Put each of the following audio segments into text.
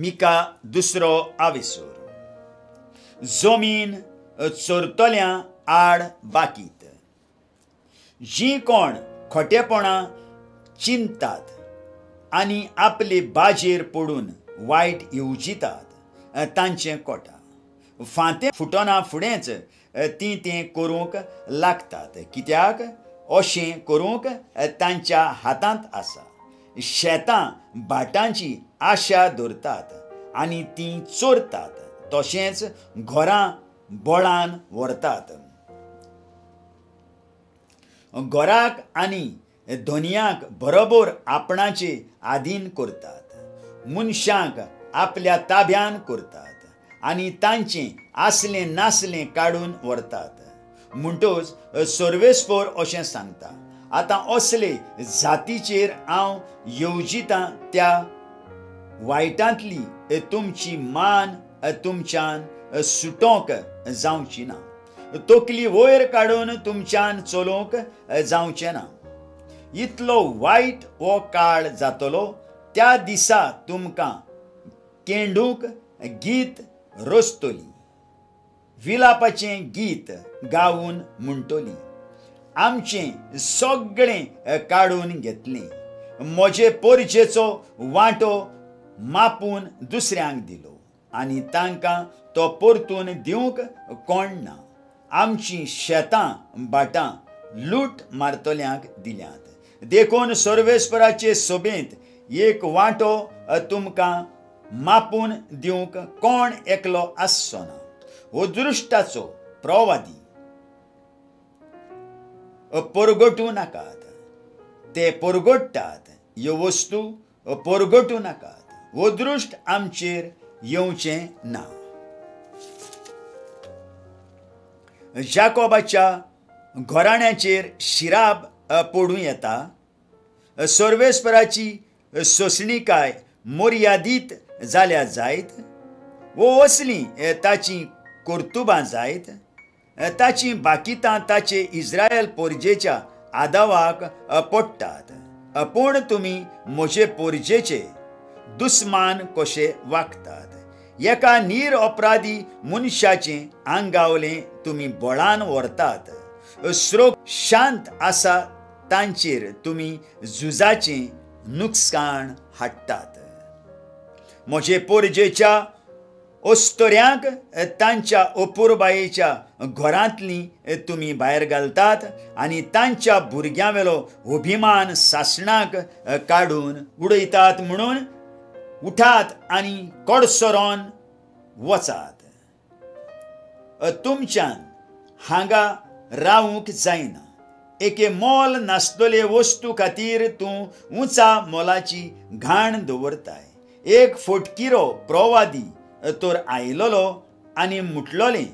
मिका दुसरो आविसूर जमीन चोरतोल्या आड बाकीत जी कोण खोटेपणा चिंतात आनी आपले बाजेर पडून वायट येवजितात तांचें कोटा फांतें फुटना फुडेंच ती तें करूंक लागतात कित्याक अशें करूंक तांच्या हातांत आसा शेतां भाटांची आशा दवरतात आनी ती चोरतात तशेंच घरां बोळान व्हरतात घराक आनी धोनयाक बरोबर आपणाचे आधीन करतात मनशांक आपल्या ताब्यान करतात आनी तांचें आसलें नासलें काडून व्हरतात म्हणटच सर्वेस्पर अशें सांगता आतां असले जातीचेर हांव येवजितां त्या वायटांतली तुमची मान तुमच्यान सुटोंक जावची ना तकली वयर काडून तुमच्यान चलोवंक जावचें ना इतलो वायट हो काळ जातलो त्या दिसा तुमकां केंडूक गीत रचतली विलापाचें गीत गावून म्हणटली आमचें सगळें काडून घेतलें म्हजे पोरचेचो वांटो मापून दुसऱ्यांक दिलो आनी तांकां तो परतून दिवंक कोण ना आमचीं शेतां भाटां लूट मारतल्यांक दिल्यात देखून सर्वेस्पराचे सभेंत एक वांटो तुमकां मापून दिवंक कोण एकलो आसचो ना हो दृश्टाचो प्रवादी परगटू नाकात ते परगडटात ह्यो वस्तू परगटू नाकात हो दृश्ट आमचेर येवचें ना जाकोबाच्या घराण्याचेर शिराब पडूं येता सर्वेस्पराची सोंसणीकाय मर्यादीत जाल्या जायत वो असलीं ताची कर्तुबां जायत ताची बाकितां ताचे इस्रायल पोरजेच्या आदावाक पडटात पूण तुमी म्हजे पोरजेचे दुस्मान कशे वागतात एका निरअपराधी मनशाचें आंगावलें तुमी बळान व्हरतात स्रोक शांत आसा तांचेर तुमी झुजाचें नुकसाण हाडटात म्हजे पोरजेच्या अस्तोऱ्यांक तांच्या अपुरबायेच्या घरांतलीं तुमी भायर घालतात आनी तांच्या भुरग्यांवेलो अभिमान सासणाक काडून उडयतात म्हणून उठात आनी कडसरोन वचात तुमच्यान हांगा रावूंक जायना एके मोल नासतले वस्तू खातीर तूं उंचा मोलाची घाण दवरताय एक फटकिरो प्रवादी तर आयलोलो आनी म्हटलोलें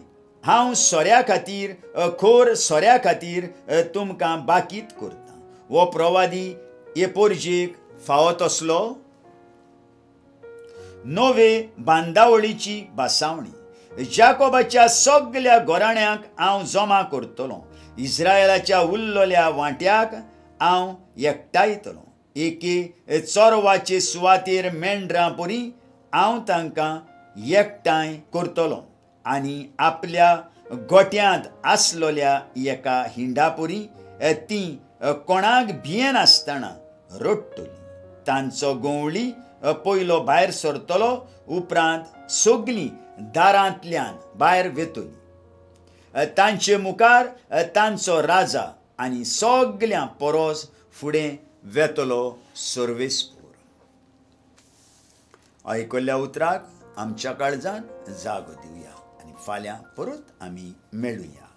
हांव सोऱ्या खातीर खोर सोऱ्या खातीर तुमकां बाकीत करतां हो प्रवादी हे पोरजेक फावत असलो नवे बांदावळीची बासावणी जाकोबाच्या सगळ्या घराण्यांक हांव जमा करतलों इस्रायलाच्या उरलोल्या वांट्याक हांव एकठांयतलों एके चोरवाचे सुवातेर मेंढरां परी हांव तांकां एकठांय करतलों आनी आपल्या गोट्यांत आसलोल्या एका हिंडा परी तीं कोणाक भियेनासतना रडटलीं तांचो गोवळी पयलो भायर सरतलो उपरांत सगळीं दारांतल्यान भायर वेतली तांचे मुखार तांचो राजा आनी सगळ्यां परस फुडें वेतलो सर्वेस्पर आयकल्ल्या उतराक आमच्या काळजान जागो दिवया आनी फाल्यां परत आमी मेळुया.